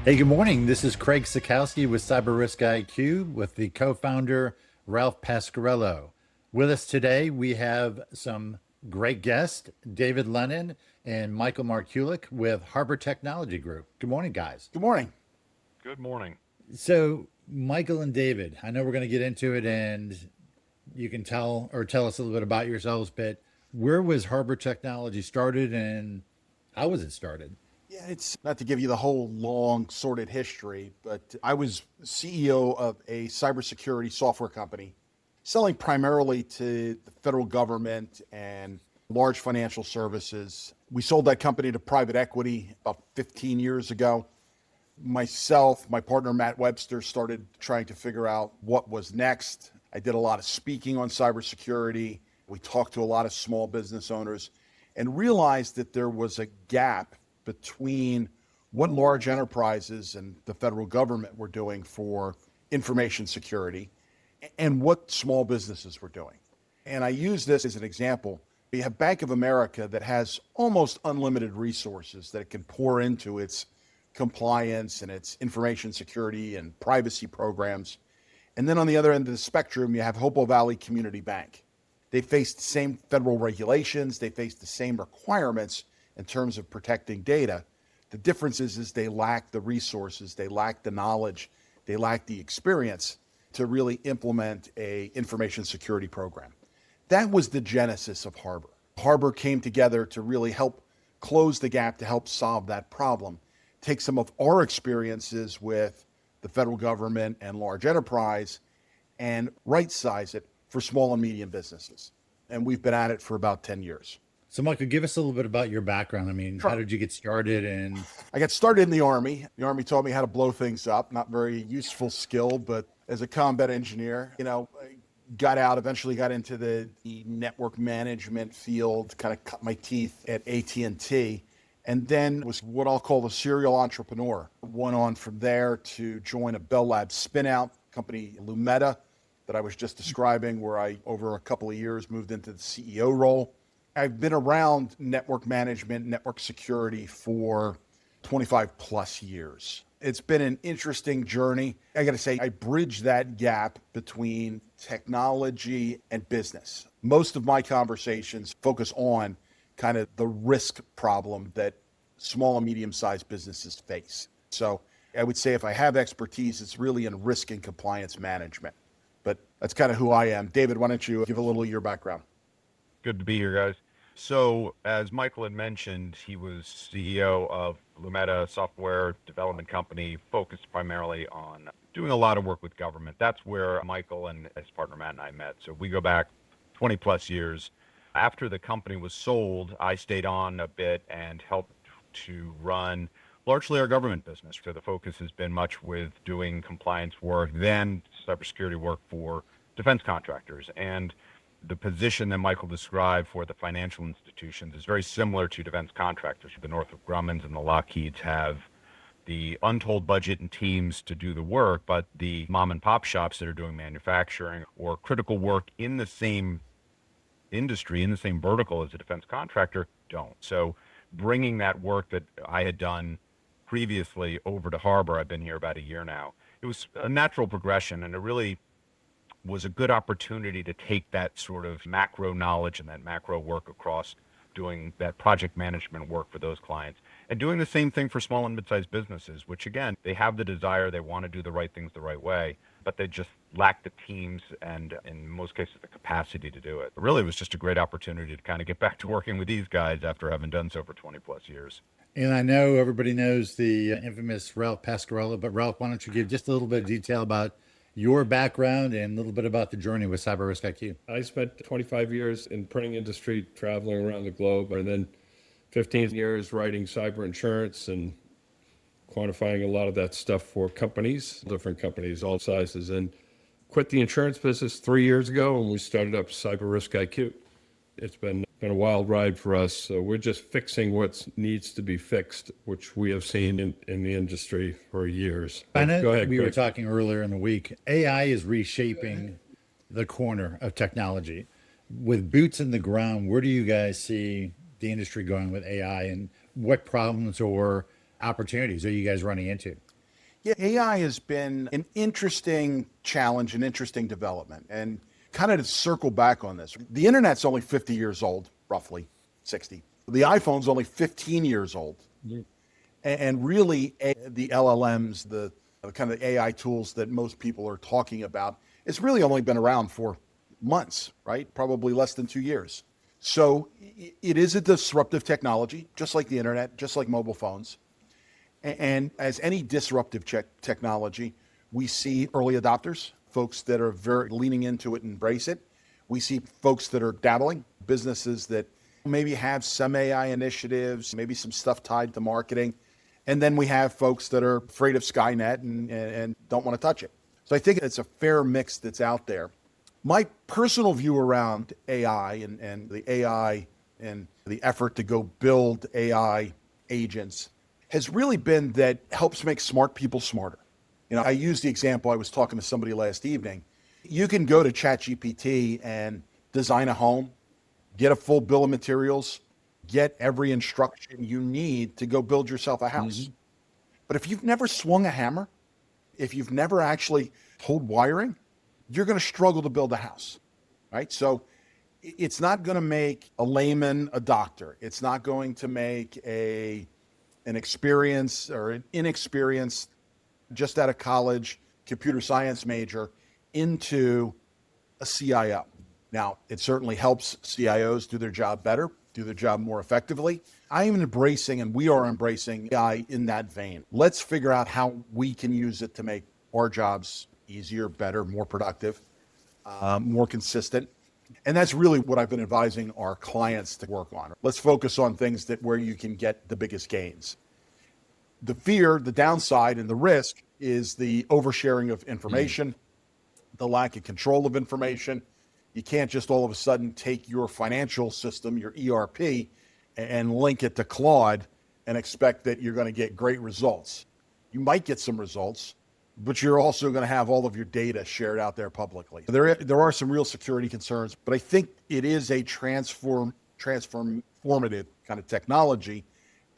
Hey, good morning. This is Craig Sikowski with CyberISKIQ with the co-founder Ralph Pasquarello. With us today, we have some great guests, David Lennon and Michael Markulik with Harbor Technology Group. Good morning, guys. Good morning. Good morning. So, Michael and David, I know we're going to get into it and you can tell us a little bit about yourselves, but where was Harbor Technology started and how was it started? Yeah, it's not to give you the whole long, sordid history, but I was CEO of a cybersecurity software company selling primarily to the federal government and large financial services. We sold that company to private equity about 15 years ago. Myself, my partner Matt Webster started trying to figure out what was next. I did a lot of speaking on cybersecurity. We talked to a lot of small business owners and realized that there was a gap between what large enterprises and the federal government were doing for information security and what small businesses were doing. And I use this as an example. You have Bank of America that has almost unlimited resources that it can pour into its compliance and its information security and privacy programs. And then on the other end of the spectrum, you have Hopewell Valley Community Bank. They face the same federal regulations, they face the same requirements in terms of protecting data. The difference is they lack the resources, they lack the knowledge, they lack the experience to really implement a information security program. That was the genesis of Harbor. Harbor came together to really help close the gap, to help solve that problem. Take some of our experiences with the federal government and large enterprise and right size it for small and medium businesses. And we've been at it for about 10 years. So, Michael, give us a little bit about your background. I mean, how Sure. did you get started? And I got started in the Army. The Army taught me how to blow things up. Not very useful skill, but as a combat engineer, I got out, eventually got into the network management field, kind of cut my teeth at AT&T, and then was what I'll call a serial entrepreneur. Went on from there to join a Bell Labs spinout company, Lumeta, that I was just describing, where I, over a couple of years, moved into the CEO role. I've been around network management, network security for 25 plus years. It's been an interesting journey. I got to say, I bridge that gap between technology and business. Most of my conversations focus on kind of the risk problem that small and medium sized businesses face. So I would say if I have expertise, it's really in risk and compliance management. But that's kind of who I am. David, why don't you give a little of your background? Good to be here, guys. So, as Michael had mentioned, he was CEO of Lumeta software development company, focused primarily on doing a lot of work with government. That's where Michael and his partner Matt and I met. So we go back 20 plus years. After the company was sold, I stayed on a bit and helped to run largely our government business. So the focus has been much with doing compliance work, then cybersecurity work for defense contractors. And the position that Michael described for the financial institutions is very similar to defense contractors. The Northrop Grumman's and the Lockheeds have the untold budget and teams to do the work, but the mom and pop shops that are doing manufacturing or critical work in the same industry, in the same vertical as a defense contractor, don't. So bringing that work that I had done previously over to Harbor, I've been here about a year now, it was a natural progression, and it really was a good opportunity to take that sort of macro knowledge and that macro work across doing that project management work for those clients and doing the same thing for small and mid-sized businesses, which again, they have the desire, they want to do the right things the right way, but they just lack the teams and in most cases the capacity to do it. Really, it was just a great opportunity to kind of get back to working with these guys after having done so for 20 plus years. I know everybody knows the infamous Ralph Pasquarello, but Ralph, why don't you give just a little bit of detail about your background and a little bit about the journey with CyberRisk IQ? I spent 25 years in printing industry, traveling around the globe, and then 15 years writing cyber insurance and quantifying a lot of that stuff for companies, different companies, all sizes, and quit the insurance business 3 years ago, and we started up CyberISKIQ. It's been a wild ride for us. So we're just fixing what needs to be fixed, which we have seen in the industry for years. I know Go ahead, we were Craig. talking earlier in the week. AI is reshaping the corner of technology. With boots in the ground, where do you guys see the industry going with AI and what problems or opportunities are you guys running into? Yeah, AI has been an interesting challenge, an interesting development. And kind of to circle back on this, the internet's only 50 years old, roughly 60. The iPhone's only 15 years old. And really, the LLMs, the kind of AI tools that most people are talking about, it's really only been around for months, right? Probably less than 2 years. So it is a disruptive technology, just like the internet, just like mobile phones. And as any disruptive technology, we see early adopters, folks that are very leaning into it and embrace it. We see folks that are dabbling, businesses that maybe have some AI initiatives, maybe some stuff tied to marketing. And then we have folks that are afraid of Skynet and don't want to touch it. So I think it's a fair mix that's out there. My personal view around AI and the AI and the effort to go build AI agents has really been that helps make smart people smarter. I used the example, I was talking to somebody last evening. You can go to ChatGPT and design a home, get a full bill of materials, get every instruction you need to go build yourself a house. But if you've never swung a hammer, if you've never actually pulled wiring, you're going to struggle to build a house, right? So it's not going to make a layman a doctor. It's not going to make an experienced or an inexperienced, just out of college, computer science major into a CIO. Now, it certainly helps CIOs do their job better, do their job more effectively. I'm embracing, and we are embracing AI in that vein. Let's figure out how we can use it to make our jobs easier, better, more productive, more consistent. And that's really what I've been advising our clients to work on. Let's focus on things that where you can get the biggest gains. The fear, the downside, and the risk is the oversharing of information, the lack of control of information. You can't just all of a sudden take your financial system, your ERP, and link it to Claude and expect that you're going to get great results. You might get some results, but you're also going to have all of your data shared out there publicly. There are some real security concerns, but I think it is a transformative kind of technology.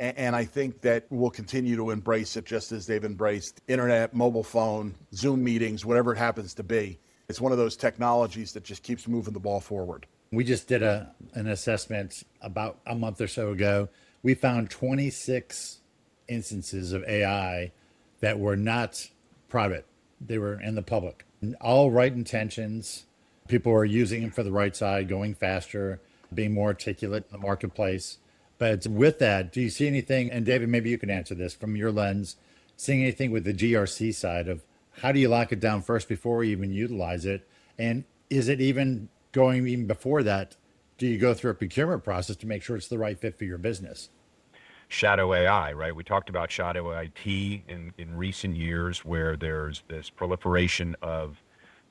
And I think that we'll continue to embrace it just as they've embraced internet, mobile phone, Zoom meetings, whatever it happens to be. It's one of those technologies that just keeps moving the ball forward. We just did an assessment about a month or so ago. We found 26 instances of AI that were not private. They were in the public. All right intentions. People are using them for the right side, going faster, being more articulate in the marketplace. But with that, do you see anything, and David, maybe you can answer this from your lens, seeing anything with the GRC side of how do you lock it down first before you even utilize it? And is it even going even before that? Do you go through a procurement process to make sure it's the right fit for your business? Shadow AI, right? We talked about shadow IT in recent years, where there's this proliferation of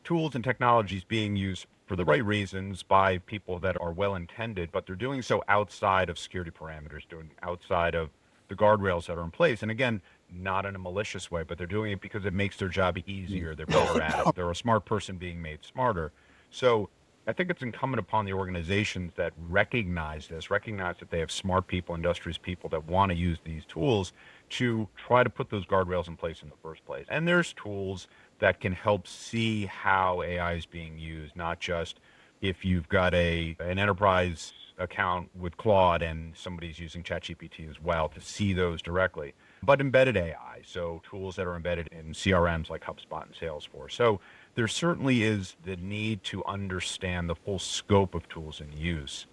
tools and technologies being used for the right reasons by people that are well intended, but they're doing so outside of security parameters, doing outside of the guardrails that are in place. And again, not in a malicious way, but they're doing it because it makes their job easier. They're better at it. They're a smart person being made smarter. So I think it's incumbent upon the organizations that recognize this, recognize that they have smart people, industrious people that want to use these tools, to try to put those guardrails in place in the first place. And there's tools that can help see how AI is being used, not just if you've got an enterprise account with Claude and somebody's using ChatGPT as well, to see those directly, but embedded AI, so tools that are embedded in CRMs like HubSpot and Salesforce. So there certainly is the need to understand the full scope of tools in use.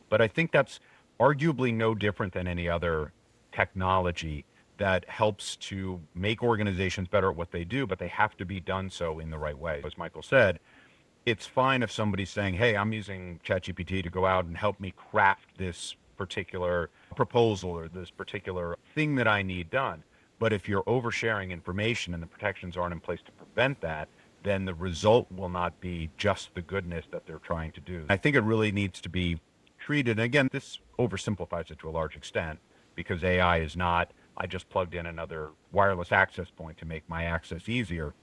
But I think that's arguably no different than any other technology that helps to make organizations better at what they do, but they have to be done so in the right way. As Michael said, it's fine if somebody's saying, hey, I'm using ChatGPT to go out and help me craft this particular proposal or this particular thing that I need done. But if you're oversharing information and the protections aren't in place to prevent that, then the result will not be just the goodness that they're trying to do. I think it really needs to be treated. And again, this oversimplifies it to a large extent, because AI is not, I just plugged in another wireless access point to make my access easier.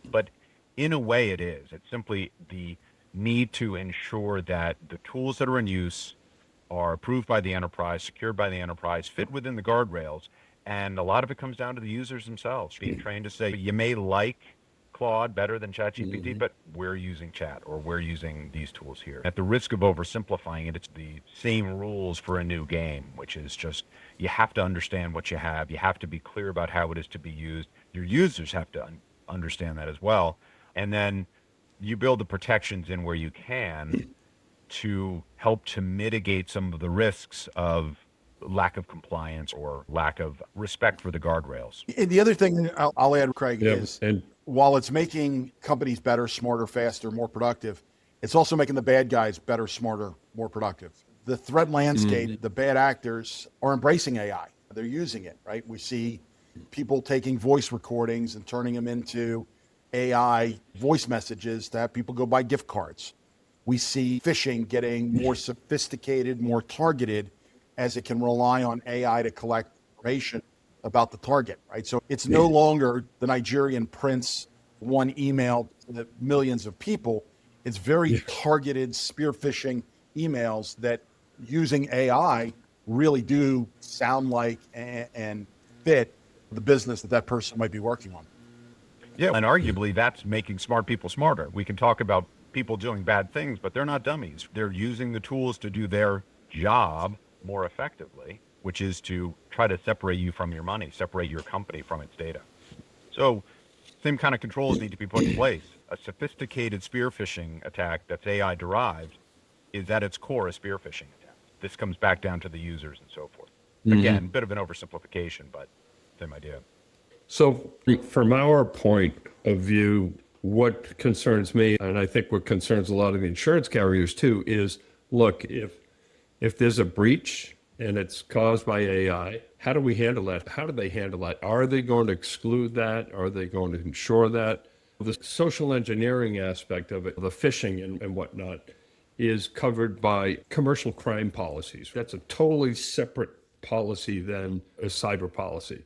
But in a way it is. It's simply the need to ensure that the tools that are in use are approved by the enterprise, secured by the enterprise, fit within the guardrails, And a lot of it comes down to the users themselves being trained to say, you may like Claude better than ChatGPT, but we're using chat or we're using these tools here. At the risk of oversimplifying it, it's the same rules for a new game, which is just you have to understand what you have. You have to be clear about how it is to be used. Your users have to understand that as well. And then you build the protections in where you can to help to mitigate some of the risks of lack of compliance or lack of respect for the guardrails. And the other thing I'll add, Craig, Yeah, is and while it's making companies better, smarter, faster, more productive, it's also making the bad guys better, smarter, more productive. The threat landscape, the bad actors are embracing AI. They're using it, right? We see people taking voice recordings and turning them into AI voice messages to have people go buy gift cards. We see phishing getting more sophisticated, more targeted as it can rely on AI to collect information about the target, right? So it's no longer the Nigerian prince one email to the millions of people. It's very targeted spear phishing emails that using AI really do sound like and fit the business that person might be working on. Yeah, and arguably that's making smart people smarter. We can talk about people doing bad things, but they're not dummies. They're using the tools to do their job more effectively, which is to try to separate you from your money, separate your company from its data. So same kind of controls need to be put in place. A sophisticated spear phishing attack that's AI derived is at its core a spear phishing attack. This comes back down to the users and so forth. Again, bit of an oversimplification, but same idea. so from our point of view, what concerns me, and I think what concerns a lot of the insurance carriers too, is look, if there's a breach and it's caused by AI, how do we handle that? How do they handle that? Are they going to exclude that? Are they going to ensure that? The social engineering aspect of it, the phishing and whatnot, is covered by commercial crime policies. That's a totally separate policy than a cyber policy.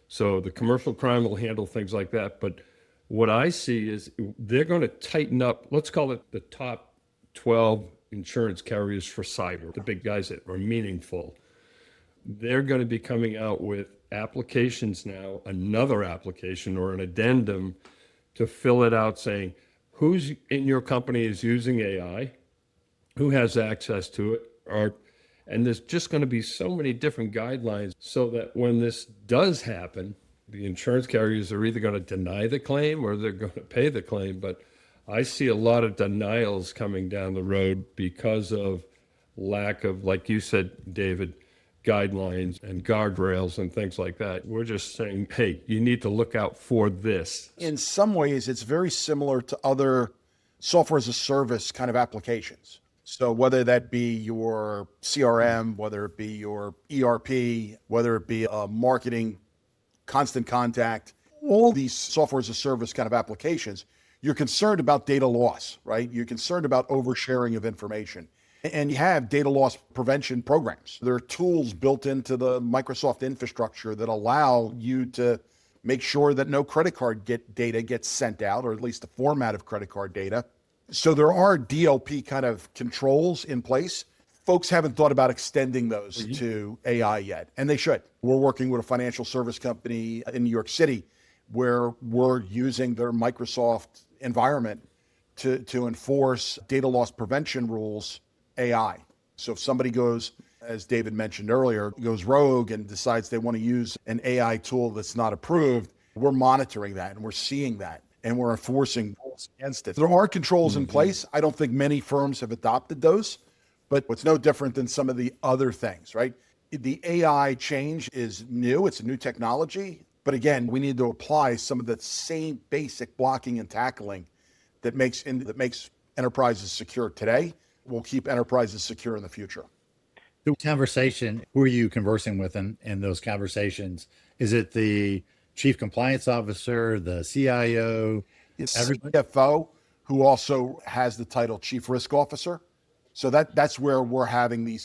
So the commercial crime will handle things like that. But what I see is they're going to tighten up, let's call it the top 12 insurance carriers for cyber, the big guys that are meaningful. They're going to be coming out with applications now, another application or an addendum to fill it out saying, who's in your company is using AI, who has access to it, and there's just going to be so many different guidelines so that when this does happen, the insurance carriers are either going to deny the claim or they're going to pay the claim. But I see a lot of denials coming down the road because of lack of, like you said, David, guidelines and guardrails and things like that. We're just saying, hey, you need to look out for this. In some ways, it's very similar to other software as a service kind of applications. So whether that be your CRM, whether it be your ERP, whether it be a marketing constant contact, all these software as a service kind of applications, you're concerned about data loss, right? You're concerned about oversharing of information. And you have data loss prevention programs. There are tools built into the Microsoft infrastructure that allow you to make sure that no credit card data gets sent out, or at least the format of credit card data. So there are DLP kind of controls in place. Folks haven't thought about extending those to AI yet, and they should. We're working with a financial service company in New York City where we're using their Microsoft environment to enforce data loss prevention rules AI. So if somebody goes, as David mentioned earlier, goes rogue and decides they want to use an AI tool that's not approved, we're monitoring that and we're seeing that and we're enforcing rules against it. There are controls in place. I don't think many firms have adopted those, but it's no different than some of the other things, right? The AI change is new. It's a new technology. But again, we need to apply some of the same basic blocking and tackling that makes enterprises secure today will keep enterprises secure in the future. The conversation, who are you conversing with in those conversations? Is it the chief compliance officer, the CIO, It's everybody? CFO, who also has the title chief risk officer. So that's where we're having the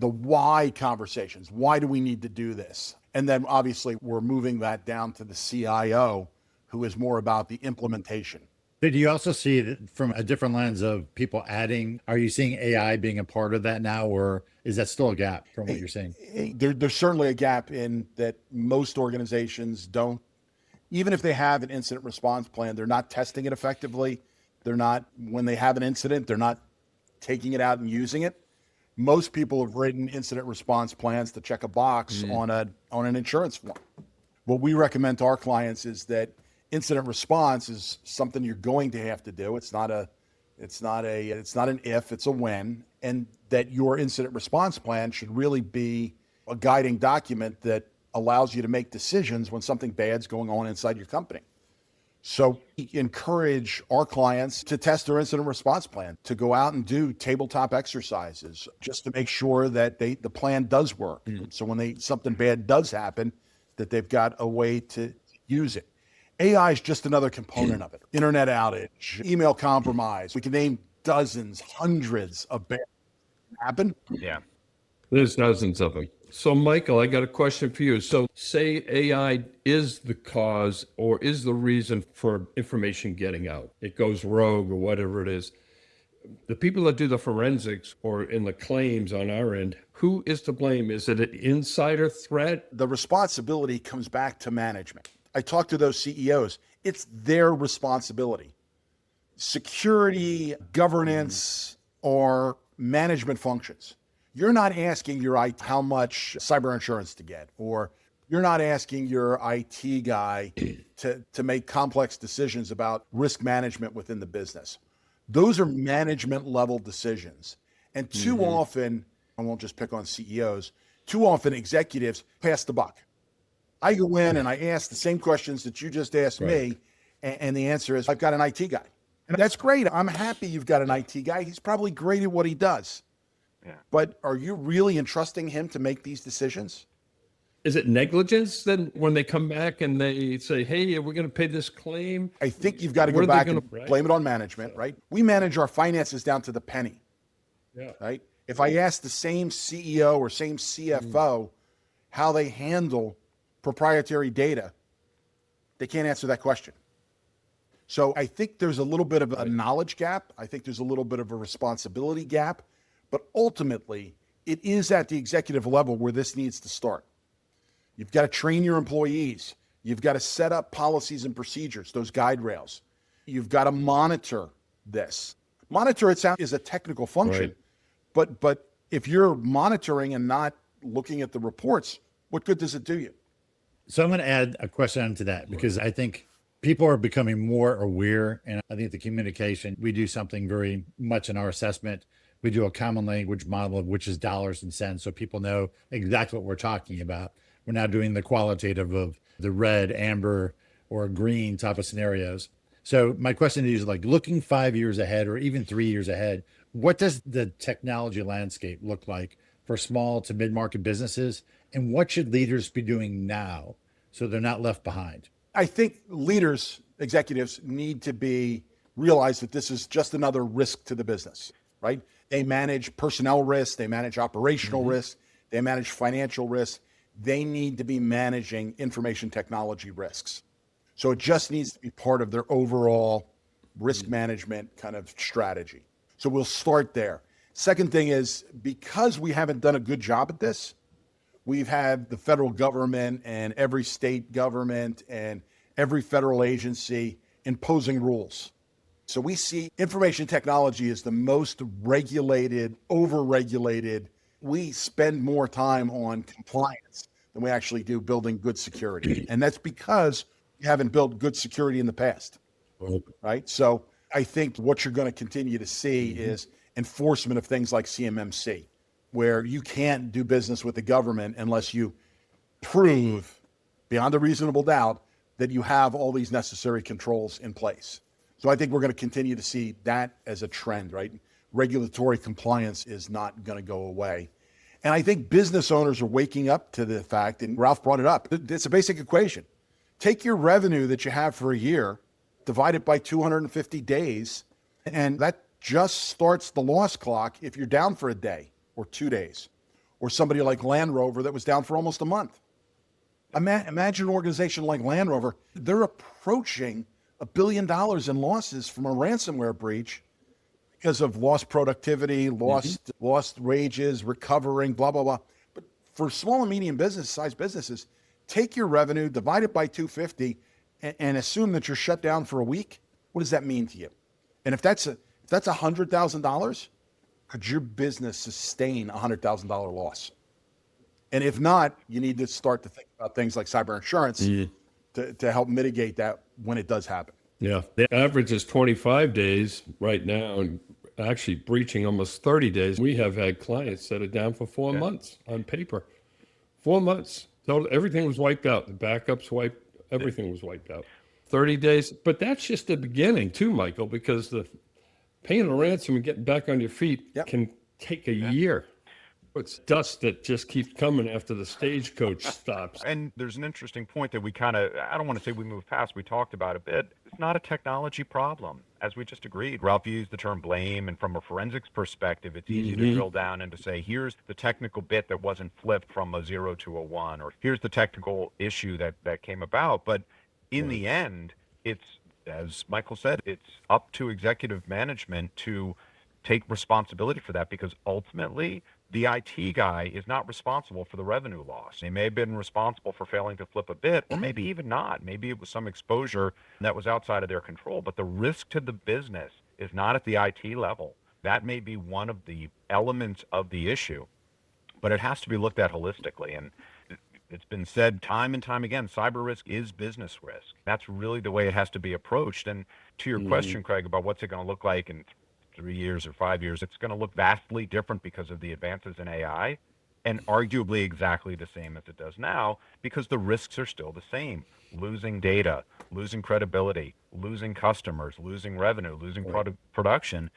why conversations. Why do we need to do this? And then obviously we're moving that down to the CIO, who is more about the implementation. Did you also see it from a different lens of people adding? Are you seeing AI being a part of that now, or Is that still a gap from what you're saying? There's certainly a gap in that most organizations don't, even if they have an incident response plan, they're not testing it effectively. They're not, when they have an incident, they're not taking it out and using it. Most people have written incident response plans to check a box on an insurance form. What we recommend to our clients is that incident response is something you're going to have to do. It's not an if, it's a when, and that your incident response plan should really be a guiding document that allows you to make decisions when something bad's going on inside your company. So we encourage our clients to test their incident response plan, to go out and do tabletop exercises just to make sure that the plan does work. So when something bad does happen, that they've got a way to use it. AI is just another component of it. Internet outage, email compromise. We can name dozens, hundreds of bad happen. Yeah. There's dozens of them. So, Michael, I got a question for you. So, say AI is the cause or is the reason for information getting out. It goes rogue or whatever it is. The people that do the forensics or in the claims on our end, who is to blame? Is it an insider threat? The responsibility comes back to management. I talked to those CEOs. It's their responsibility. Security, governance, or management functions. You're not asking your IT how much cyber insurance to get, or you're not asking your IT guy to make complex decisions about risk management within the business. Those are management level decisions. And too often, I won't just pick on CEOs, too often executives pass the buck. I go in and I ask the same questions that you just asked me, and the answer is, I've got an IT guy. And that's great. I'm happy you've got an IT guy. He's probably great at what he does. Yeah. But are you really entrusting him to make these decisions? Is it negligence then when they come back and they say, hey, we're going to pay this claim? I think you've got to What go are they back gonna- and blame it on management, right? We manage our finances down to the penny, Yeah. right? If I ask the same CEO or same CFO how they handle proprietary data, they can't answer that question. So I think there's a little bit of a knowledge gap. I think there's a little bit of a responsibility gap. But ultimately, it is at the executive level where this needs to start. You've got to train your employees. You've got to set up policies and procedures, those guide rails. You've got to monitor this. Monitor itself is a technical function, but if you're monitoring and not looking at the reports, what good does it do you? So I'm going to add a question onto that because I think people are becoming more aware. And I think the communication, we do something very much in our assessment. We do a common language model of which is dollars and cents. So people know exactly what we're talking about. We're now doing the qualitative of the red, amber, or green type of scenarios. So my question to you is like looking 5 years ahead or even 3 years ahead, what does the technology landscape look like for small to mid-market businesses? And what should leaders be doing now so they're not left behind? I think leaders, executives need to realize that this is just another risk to the business, right? They manage personnel risk, they manage operational risk, they manage financial risk. They need to be managing information technology risks. So it just needs to be part of their overall risk management kind of strategy. So we'll start there. Second thing is, because we haven't done a good job at this, we've had the federal government and every state government and every federal agency imposing rules. So we see information technology is the most regulated, over-regulated. We spend more time on compliance than we actually do building good security. And that's because we haven't built good security in the past, right? So I think what you're going to continue to see is enforcement of things like CMMC, where you can't do business with the government unless you prove beyond a reasonable doubt that you have all these necessary controls in place. So I think we're going to continue to see that as a trend, right? Regulatory compliance is not going to go away. And I think business owners are waking up to the fact, and Ralph brought it up, it's a basic equation. Take your revenue that you have for a year, divide it by 250 days, and that just starts the loss clock if you're down for a day or 2 days, or somebody like Land Rover that was down for almost a month. Imagine an organization like Land Rover, they're approaching $1 billion in losses from a ransomware breach because of lost productivity, lost wages, recovering, blah, blah, blah. But for small and medium size businesses, take your revenue, divide it by 250, and assume that you're shut down for a week. What does that mean to you? And if that's $100,000, could your business sustain a $100,000 loss? And if not, you need to start to think about things like cyber insurance to help mitigate that when it does happen. Yeah. The average is 25 days right now, and actually breaching almost 30 days. We have had clients that are down for 4 months on paper. 4 months. So everything was wiped out. The backups wiped, everything was wiped out. 30 days. But that's just the beginning too, Michael, because the paying a ransom and getting back on your feet can take a year. It's dust that just keeps coming after the stagecoach stops. And there's an interesting point that we kind of, I don't want to say we moved past, we talked about a bit. It's not a technology problem, as we just agreed. Ralph used the term blame, and from a forensics perspective, it's easy to drill down and to say, here's the technical bit that wasn't flipped from a 0 to a 1, or here's the technical issue that came about. But in the end, it's, as Michael said, it's up to executive management to take responsibility for that, because ultimately the IT guy is not responsible for the revenue loss. They may have been responsible for failing to flip a bit, or maybe even not. Maybe it was some exposure that was outside of their control, but the risk to the business is not at the IT level. That may be one of the elements of the issue, but it has to be looked at holistically. And it's been said time and time again, cyber risk is business risk. That's really the way it has to be approached. And to your question, Craig, about what's it going to look like in 3 years or 5 years, it's going to look vastly different because of the advances in AI, and arguably exactly the same as it does now, because the risks are still the same. Losing data, losing credibility, losing customers, losing revenue, losing production.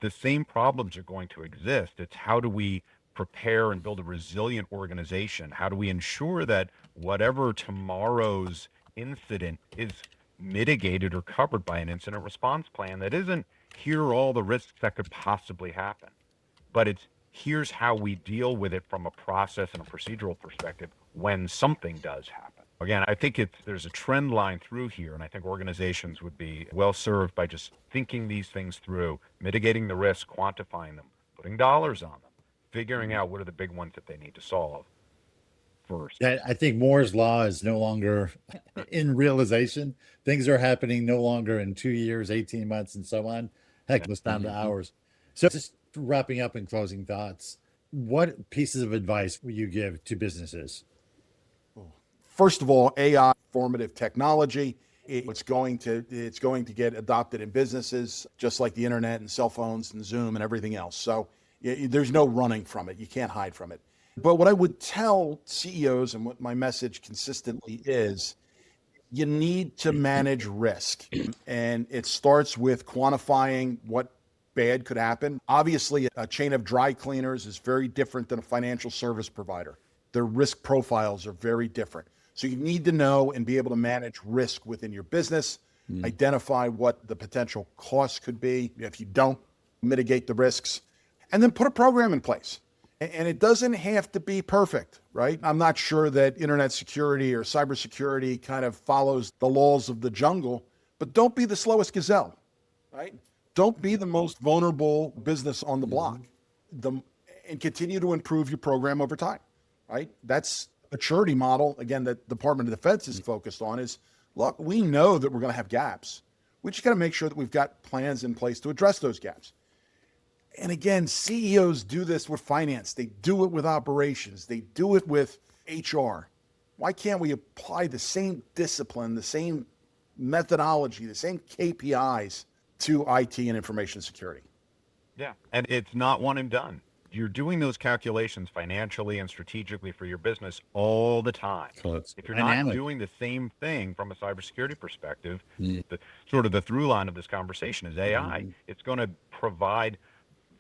The same problems are going to exist. It's how do we prepare and build a resilient organization? How do we ensure that whatever tomorrow's incident is mitigated or covered by an incident response plan that isn't here are all the risks that could possibly happen, but it's here's how we deal with it from a process and a procedural perspective when something does happen. Again, I think there's a trend line through here, and I think organizations would be well served by just thinking these things through, mitigating the risk, quantifying them, putting dollars on them, figuring out what are the big ones that they need to solve first. I think Moore's law is no longer in realization. Things are happening no longer in 2 years, 18 months, and so on. Heck, it's down to hours. So just wrapping up and closing thoughts, what pieces of advice will you give to businesses? First of all, AI, formative technology, it's going to get adopted in businesses, just like the internet and cell phones and Zoom and everything else. So there's no running from it. You can't hide from it. But what I would tell CEOs, and what my message consistently is, you need to manage risk. And it starts with quantifying what bad could happen. Obviously, a chain of dry cleaners is very different than a financial service provider. Their risk profiles are very different. So you need to know and be able to manage risk within your business, identify what the potential costs could be if you don't mitigate the risks, and then put a program in place. And it doesn't have to be perfect, right? I'm not sure that internet security or cybersecurity kind of follows the laws of the jungle, but don't be the slowest gazelle, right? Don't be the most vulnerable business on the block. And continue to improve your program over time, right? That's a maturity model, again, that the Department of Defense is focused on is, look, we know that we're going to have gaps. We just got to make sure that we've got plans in place to address those gaps. And again, CEOs do this with finance. They do it with operations. They do it with HR. Why can't we apply the same discipline, the same methodology, the same KPIs to IT and information security? Yeah, and it's not one and done. You're doing those calculations financially and strategically for your business all the time. If you're not doing the same thing from a cybersecurity perspective, the sort of the through line of this conversation is AI. It's going to provide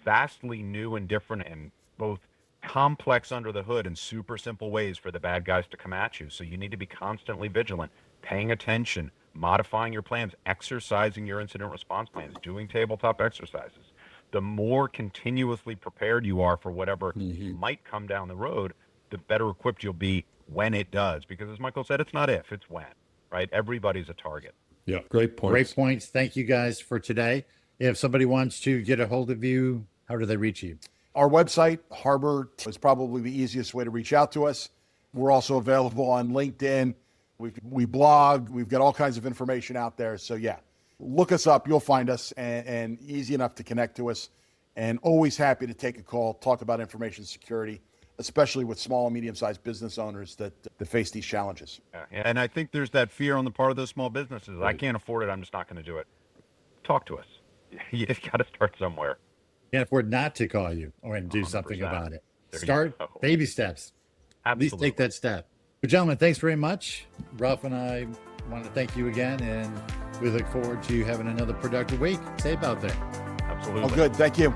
vastly new and different and both complex under the hood and super simple ways for the bad guys to come at you. So you need to be constantly vigilant, paying attention, modifying your plans, exercising your incident response plans, doing tabletop exercises. The more continuously prepared you are for whatever might come down the road, the better equipped you'll be when it does. Because as Michael said, it's not if, it's when, right? Everybody's a target. Yeah, great points. Great points. Thank you guys for today. If somebody wants to get a hold of you, how do they reach you? Our website, Harbor, is probably the easiest way to reach out to us. We're also available on LinkedIn. We blog. We've got all kinds of information out there. So yeah, look us up. You'll find us, and easy enough to connect to us. And always happy to take a call, talk about information security, especially with small and medium-sized business owners that face these challenges. Yeah. And I think there's that fear on the part of those small businesses. I can't afford it. I'm just not going to do it. Talk to us. You just got to start somewhere. Can't afford not to call you and do something 100%. about it. There you Start go. baby steps. At least Absolutely. take that step. But gentlemen, thanks very much. Ralph and I want to thank you again, and we look forward to having another productive week. Safe out there. Absolutely. Oh, good. Thank you.